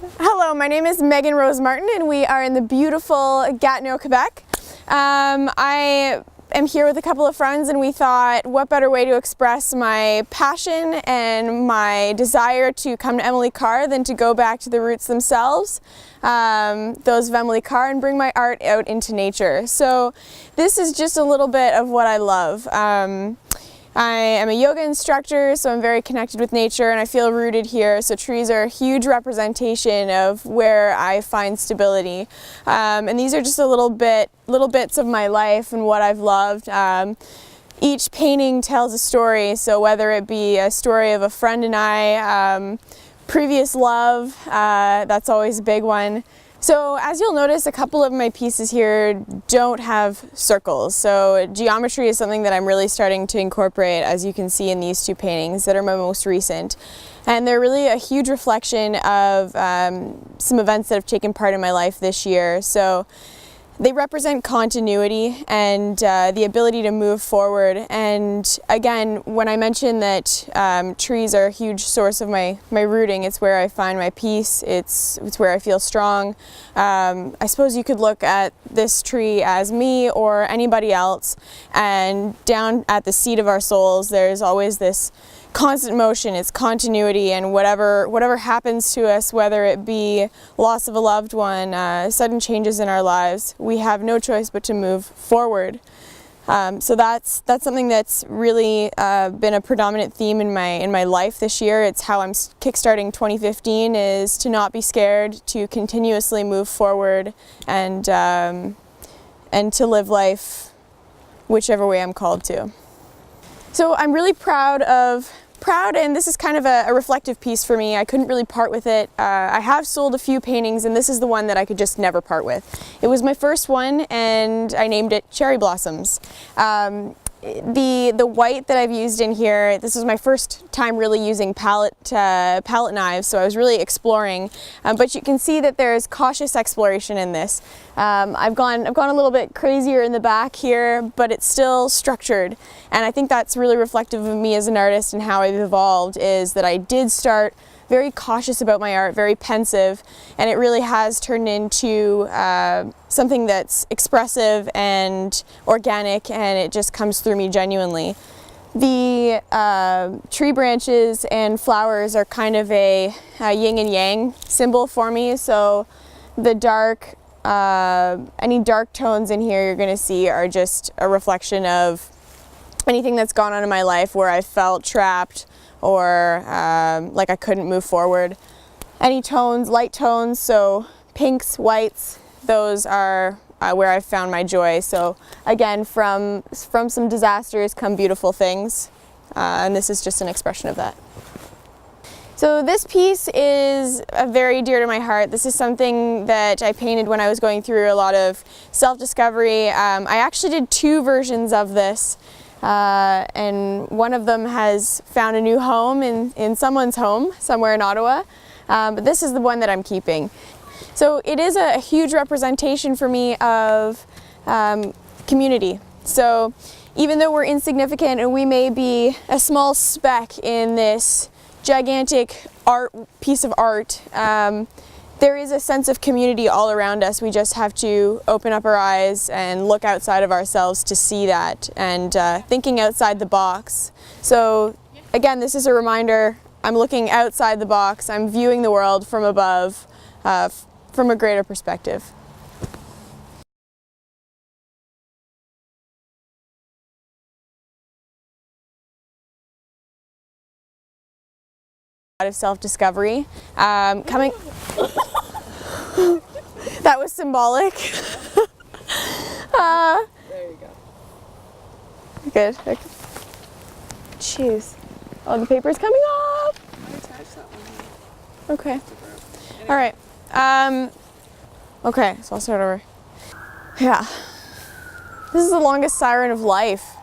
Hello, my name is Megan Rose Martin and we are in the beautiful Gatineau, Quebec. I am here with a couple of friends and we thought what better way to express my passion and my desire to come to Emily Carr than to go back to the roots themselves, those of Emily Carr, and bring my art out into nature. So this is just a little bit of what I love. I am a yoga instructor, so I'm very connected with nature and I feel rooted here. So trees are a huge representation of where I find stability. And these are just little bits of my life and what I've loved. Each painting tells a story, so whether it be a story of a friend and I, previous love, that's always a big one. So as you'll notice, a couple of my pieces here don't have circles. So geometry is something that I'm really starting to incorporate, as you can see in these two paintings that are my most recent. And they're really a huge reflection of some events that have taken part in my life this year. So they represent continuity and the ability to move forward. And again, when I mentioned that trees are a huge source of my rooting, it's where I find my peace, it's where I feel strong. I suppose you could look at this tree as me or anybody else, and down at the seat of our souls there's always this constant motion, it's continuity, and whatever happens to us, whether it be loss of a loved one, sudden changes in our lives, we have no choice but to move forward. So that's something that's really been a predominant theme in my life this year. It's how I'm kickstarting 2015, is to not be scared, to continuously move forward, and to live life whichever way I'm called to. So I'm really proud, and this is kind of a reflective piece for me. I couldn't really part with it. I have sold a few paintings and this is the one that I could just never part with. It was my first one and I named it Cherry Blossoms. The white that I've used in here, this was my first time really using palette knives, so I was really exploring. But you can see that there's cautious exploration in this. I've gone a little bit crazier in the back here, but it's still structured. And I think that's really reflective of me as an artist and how I've evolved, is that I did start very cautious about my art, very pensive, and it really has turned into something that's expressive and organic, and it just comes through me genuinely. The tree branches and flowers are kind of a yin and yang symbol for me, so the dark, any dark tones in here you're going to see are just a reflection of anything that's gone on in my life where I felt trapped or like I couldn't move forward. Any tones, light tones, so pinks, whites, those are where I've found my joy. So again, from some disasters come beautiful things, and this is just an expression of that. So this piece is very dear to my heart. This is something that I painted when I was going through a lot of self-discovery. I actually did two versions of this. And one of them has found a new home in someone's home somewhere in Ottawa, but this is the one that I'm keeping. So it is a huge representation for me of community. So even though we're insignificant and we may be a small speck in this gigantic piece of art, there is a sense of community all around us. We just have to open up our eyes and look outside of ourselves to see that, and thinking outside the box. So again, this is a reminder, I'm looking outside the box, I'm viewing the world from above, from a greater perspective. Of self-discovery, coming. That was symbolic. There you go. Good. Okay. Jeez. Oh, the paper's coming off. I attached that one. Okay. All right. Okay, so I'll start over. Yeah. This is the longest siren of life.